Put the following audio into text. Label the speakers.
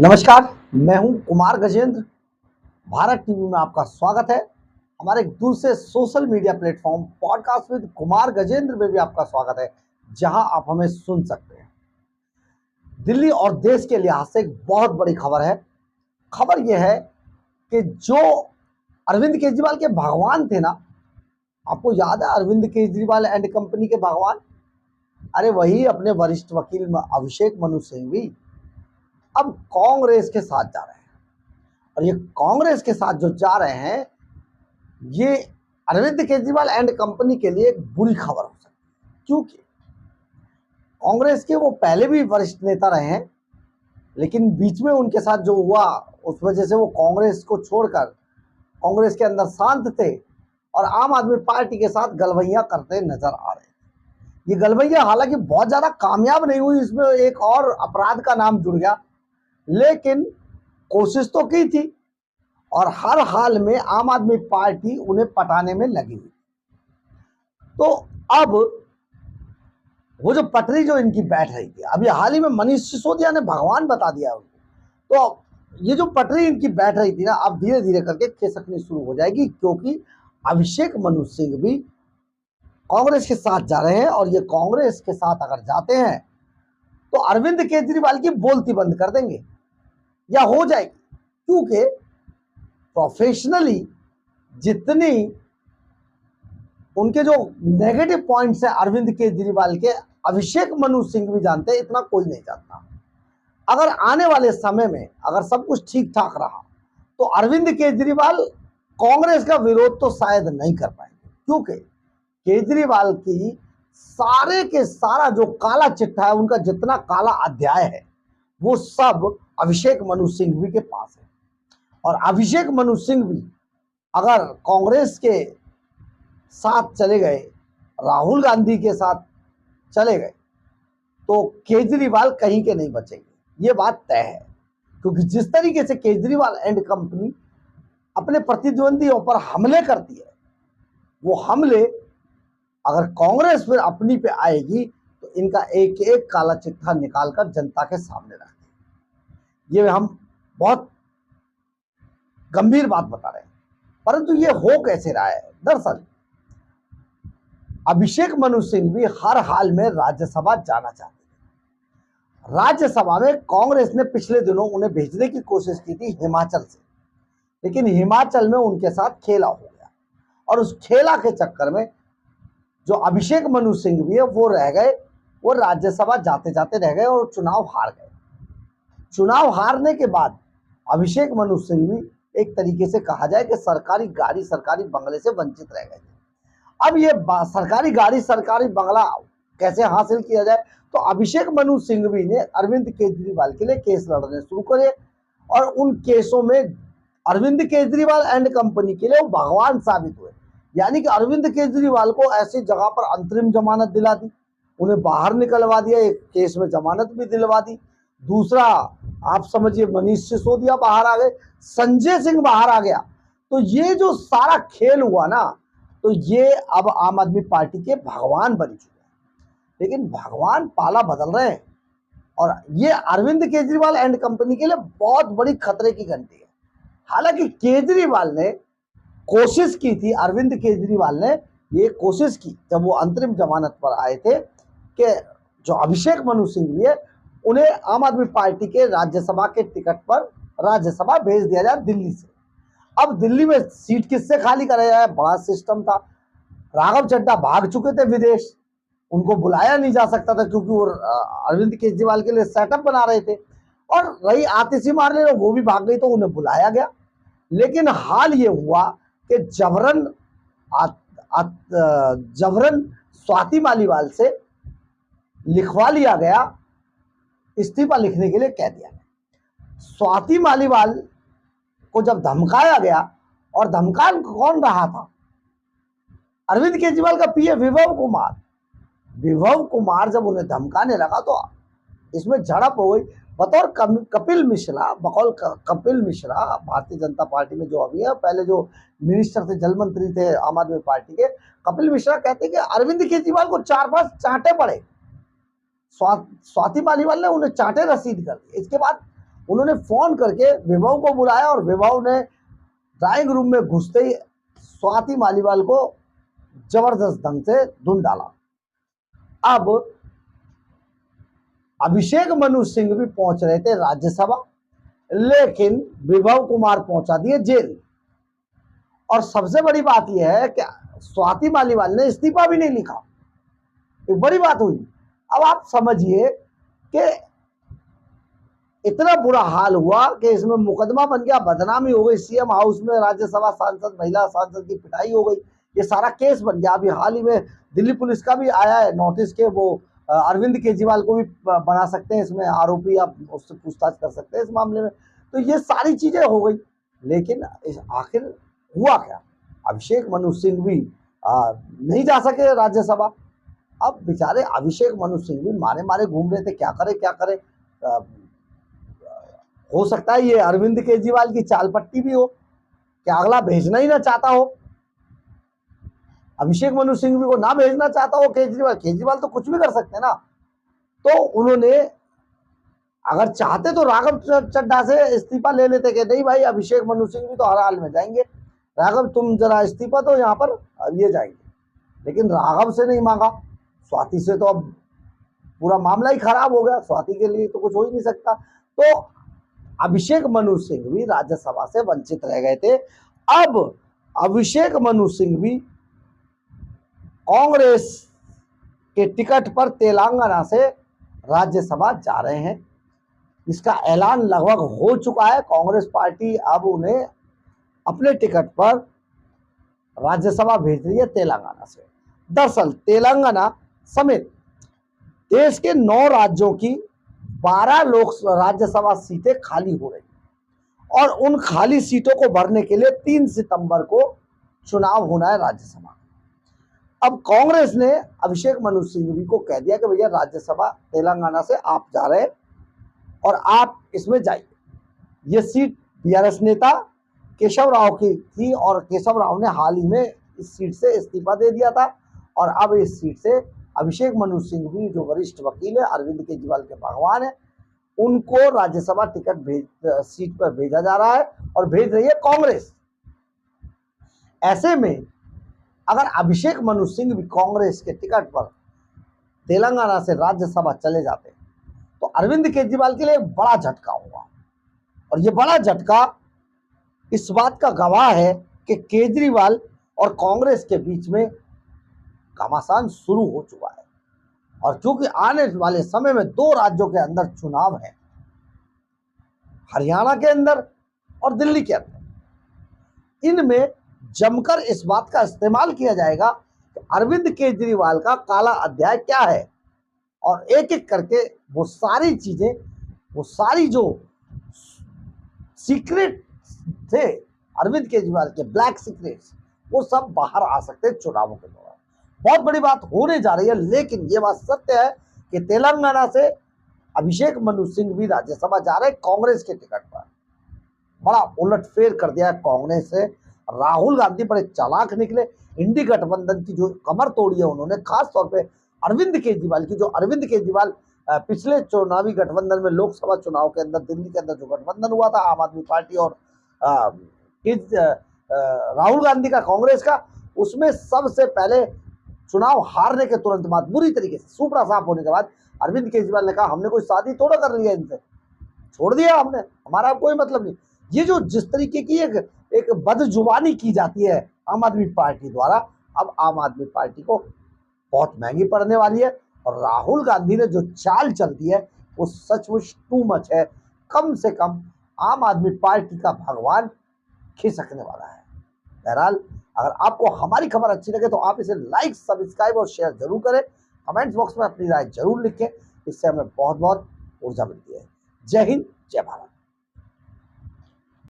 Speaker 1: नमस्कार, मैं हूं कुमार गजेंद्र। भारत टीवी में आपका स्वागत है। हमारे एक दूसरे social media platform podcast with Kumar Gajendra में भी आपका स्वागत है, जहां आप हमें सुन सकते हैं। दिल्ली और देश के लिहाज से एक बहुत बड़ी खबर है। खबर यह है कि जो अरविंद केजरीवाल के भगवान थे ना, आपको याद है अरविंद केजरीवाल एंड कंपनी के भगवान? अरे वही अपने वरिष्ठ वकील अभिषेक मनु सिंघवी अब कांग्रेस के साथ जा रहे हैं। और ये कांग्रेस के साथ जो जा रहे हैं, ये अरविंद केजरीवाल एंड कंपनी के लिए एक बुरी खबर हो सकती है, क्योंकि कांग्रेस के वो पहले भी वरिष्ठ नेता रहे हैं, लेकिन बीच में उनके साथ जो हुआ उस वजह से वो कांग्रेस को छोड़कर कांग्रेस के अंदर शांत थे और आम आदमी पार्टी के साथ गलवैया करते नजर आ रहे हैं। ये गलवैया हालांकि बहुत ज्यादा कामयाब नहीं हुई, इसमें एक और अपराध का नाम जुड़ गया, लेकिन कोशिश तो की थी और हर हाल में आम आदमी पार्टी उन्हें पटाने में लगी हुई। तो अब वो जो पटरी जो इनकी बैठ रही थी, अभी हाल ही में मनीष सिसोदिया ने भगवान बता दिया उनको, तो ये जो पटरी इनकी बैठ रही थी ना, अब धीरे धीरे करके खिसकनी शुरू हो जाएगी, क्योंकि अभिषेक मनु सिंघवी कांग्रेस के साथ जा रहे हैं। और ये कांग्रेस के साथ अगर जाते हैं तो अरविंद केजरीवाल की बोलती बंद कर देंगे या हो जाएगी, क्योंकि प्रोफेशनली जितनी उनके जो नेगेटिव पॉइंट्स हैं अरविंद केजरीवाल के, अभिषेक मनु सिंघवी जानते हैं, इतना कोई नहीं जानता। अगर आने वाले समय में अगर सब कुछ ठीक ठाक रहा तो अरविंद केजरीवाल कांग्रेस का विरोध तो शायद नहीं कर पाएंगे, क्योंकि केजरीवाल की सारे के सारा जो काला चिट्ठा है, उनका जितना काला अध्याय है, वो सब अभिषेक मनु सिंघवी के पास है। और अभिषेक मनु सिंघवी अगर कांग्रेस के साथ चले गए, राहुल गांधी के साथ चले गए, तो केजरीवाल कहीं के नहीं बचेंगे, ये बात तय है। क्योंकि जिस तरीके से केजरीवाल एंड कंपनी अपने प्रतिद्वंदियों पर हमले करती है, वो हमले अगर कांग्रेस फिर अपनी पे आएगी तो इनका एक एक काला चिट्ठा निकालकर जनता के सामने रख देंगे। ये हम बहुत गंभीर बात बता रहे हैं। परंतु ये हो कैसे रहा है? दरअसल अभिषेक मनु सिंघवी हर हाल में राज्यसभा जाना चाहते थे। राज्यसभा में कांग्रेस ने पिछले दिनों उन्हें भेजने की कोशिश की थी हिमाचल से, लेकिन हिमाचल में उनके साथ खेला हो गया और उस खेला के चक्कर में जो अभिषेक मनु सिंघवी है वो रह गए, वो राज्यसभा जाते जाते रह गए और चुनाव हार गए। चुनाव हारने के बाद अभिषेक मनु सिंघवी एक तरीके से कहा जाए कि सरकारी गाड़ी सरकारी बंगले से वंचित रह गए। अब ये सरकारी गाड़ी सरकारी बंगला कैसे हासिल किया जाए, तो अभिषेक मनु सिंघवी ने अरविंद केजरीवाल के लिए केस लड़ने शुरू करे और उन केसों में अरविंद केजरीवाल एंड कंपनी के लिए वो भगवान साबित हुए। यानी कि अरविंद केजरीवाल को ऐसी जगह पर अंतरिम जमानत दिला दी, उन्हें बाहर निकलवा दिया, एक केस में जमानत भी दिलवा दी। दूसरा, आप समझिए मनीष सिसोदिया बाहर आ गए, संजय सिंह बाहर आ गया। तो ये जो सारा खेल हुआ ना, तो ये अब आम आदमी पार्टी के भगवान बन चुके हैं। लेकिन भगवान पाला बदल रहे हैं और ये अरविंद केजरीवाल एंड कंपनी के लिए बहुत बड़ी खतरे की घंटी है। हालांकि केजरीवाल ने कोशिश की थी, अरविंद केजरीवाल ने ये कोशिश की जब वो अंतरिम जमानत पर आए थे कि जो अभिषेक मनु सिंघवी है उन्हें आम आदमी पार्टी के राज्यसभा के टिकट पर राज्यसभा भेज दिया जाए दिल्ली से। अब दिल्ली में सीट किससे खाली कराया जाए, बड़ा सिस्टम था। राघव चड्ढा भाग चुके थे विदेश, उनको बुलाया नहीं जा सकता था क्योंकि वो अरविंद केजरीवाल के लिए सेटअप बना रहे थे। और रही आतिशी मारने, वो भी भाग गई तो उन्हें बुलाया गया। लेकिन हाल ये हुआ कि जबरन स्वाति मालीवाल से लिखवा लिया गया, इस्तीफा लिखने के लिए कह दिया गया। स्वाति मालीवाल को जब धमकाया गया, और धमका कौन रहा था? अरविंद केजरीवाल का पीए विभव कुमार। विभव कुमार जब उन्हें धमकाने लगा तो इसमें झड़प हो गई। बतौर कपिल मिश्रा, बकौल कपिल मिश्रा भारतीय जनता पार्टी में जो अभी है, पहले जो मिनिस्टर थे, जल मंत्री थे आम आदमी पार्टी के, कपिल मिश्रा कहते हैं कि अरविंद केजरीवाल को 4-5 चांटे पड़े। स्वाति मालीवाल ने उन्हें चांटे रसीद कर दिए। इसके बाद उन्होंने फोन करके विभव को बुलाया और विभव ने ड्राइंग रूम में घुसते ही स्वाति मालीवाल को जबरदस्त ढंग से धुन डाला। अब अभिषेक मनु सिंह भी पहुंच रहे थे राज्यसभा, लेकिन विभव कुमार पहुंचा दिए जेल। और सबसे बड़ी बात यह है कि स्वाति मालीवाल ने इस्तीफा भी नहीं लिखा। एक बड़ी बात हुई। अब आप समझिए कि इतना बुरा हाल हुआ कि इसमें मुकदमा बन गया, बदनामी हो गई, सीएम हाउस में राज्यसभा सांसद, महिला सांसद की पिटाई हो गई, ये सारा केस बन गया। अभी हाल ही में दिल्ली पुलिस का भी आया है नोटिस के वो अरविंद केजरीवाल को भी बना सकते हैं इसमें आरोपी, आप उससे पूछताछ कर सकते हैं इस मामले में। तो ये सारी चीजें हो गई, लेकिन आखिर हुआ क्या? अभिषेक मनु सिंह भी नहीं जा सके राज्यसभा। अब बेचारे अभिषेक मनु सिंह भी मारे मारे घूम रहे थे, क्या करे क्या करे। हो सकता है ये अरविंद केजरीवाल की चाल पट्टी भी हो, क्या अगला भेजना ही ना चाहता हो, अभिषेक मनु सिंह भी को ना भेजना चाहता हो केजरीवाल तो कुछ भी कर सकते ना। तो उन्होंने अगर चाहते तो राघव चड्ढा से इस्तीफा ले लेते कि नहीं भाई अभिषेक मनु सिंह भी तो हर हाल में जाएंगे, राघव तुम जरा इस्तीफा दो यहाँ पर ये जाएंगे। लेकिन राघव से नहीं मांगा, स्वाति से तो अब पूरा मामला ही खराब हो गया, स्वाति के लिए तो कुछ हो ही नहीं सकता। तो अभिषेक मनु सिंह भी राज्यसभा से वंचित रह गए थे। अब अभिषेक मनु सिंह भी कांग्रेस के टिकट पर तेलंगाना से राज्यसभा जा रहे हैं। इसका ऐलान लगभग हो चुका है। कांग्रेस पार्टी अब उन्हें अपने टिकट पर राज्यसभा भेज रही है तेलंगाना से। दरअसल तेलंगाना समेत देश के 9 राज्यों की 12 लोक राज्यसभा सीटें खाली हो रही और उन खाली सीटों को भरने के लिए 3 सितंबर को चुनाव होना है राज्यसभा। अब कांग्रेस ने अभिषेक मनु सिंघवी को कह दिया कि भैया राज्यसभा तेलंगाना से आप जा रहे हैं और आप इसमें जाइए। ये सीट बीआरएस नेता केशव राव की थी और केशव राव ने हाल ही में इस सीट से इस्तीफा दे दिया था और अब इस सीट से अभिषेक मनु सिंघवी जो वरिष्ठ वकील है, अरविंद केजरीवाल के भगवान है, उनको राज्यसभा टिकट सीट पर भेजा जा रहा है और भेज रही है कांग्रेस। ऐसे में अगर अभिषेक मनु सिंह भी कांग्रेस के टिकट पर तेलंगाना से राज्यसभा चले जाते तो अरविंद केजरीवाल के लिए बड़ा झटका होगा। और ये बड़ा झटका इस बात का गवाह है कि केजरीवाल और कांग्रेस के बीच में घमासान शुरू हो चुका है। और क्योंकि आने वाले समय में 2 राज्यों के अंदर चुनाव है, हरियाणा के अंदर और दिल्ली के अंदर, इनमें जमकर इस बात का इस्तेमाल किया जाएगा कि अरविंद केजरीवाल का काला अध्याय क्या है और एक एक करके वो सारी चीजें, वो सारी जो सीक्रेट थे अरविंद केजरीवाल के, ब्लैक सीक्रेट्स, वो सब बाहर आ सकते हैं चुनावों के दौरान। बहुत बड़ी बात होने जा रही है। लेकिन ये बात सत्य है कि तेलंगाना से अभिषेक मनु सिंह भी राज्यसभा जा रहे कांग्रेस के टिकट पर। बड़ा उलटफेर कर दिया कांग्रेस से। राहुल गांधी बड़े चालाक निकले, इंडी गठबंधन की जो कमर तोड़ी है उन्होंने, खास तौर पे अरविंद केजरीवाल की। जो अरविंद केजरीवाल पिछले चुनावी गठबंधन में, लोकसभा चुनाव के अंदर दिल्ली के अंदर जो गठबंधन हुआ था आम आदमी पार्टी और राहुल गांधी का, कांग्रेस का, उसमें सबसे पहले चुनाव हारने के तुरंत बाद, बुरी तरीके से सुपड़ा साफ होने के बाद, अरविंद केजरीवाल ने कहा हमने कोई शादी थोड़ा कर लिया, इनसे छोड़ दिया हमने, हमारा कोई मतलब नहीं। ये जो जिस तरीके की एक बदजुबानी की जाती है आम आदमी पार्टी द्वारा, अब आम आदमी पार्टी को बहुत महंगी पड़ने वाली है। और राहुल गांधी ने जो चाल चल दी है वो सचमुच टू मच है। कम से कम आम आदमी पार्टी का भगवान खिसकने वाला है। बहरहाल अगर आपको हमारी खबर अच्छी लगे तो आप इसे लाइक, सब्सक्राइब और शेयर जरूर करें। कमेंट्स बॉक्स में अपनी राय जरूर लिखें, इससे हमें बहुत बहुत ऊर्जा मिलती है। जय हिंद, जय भारत।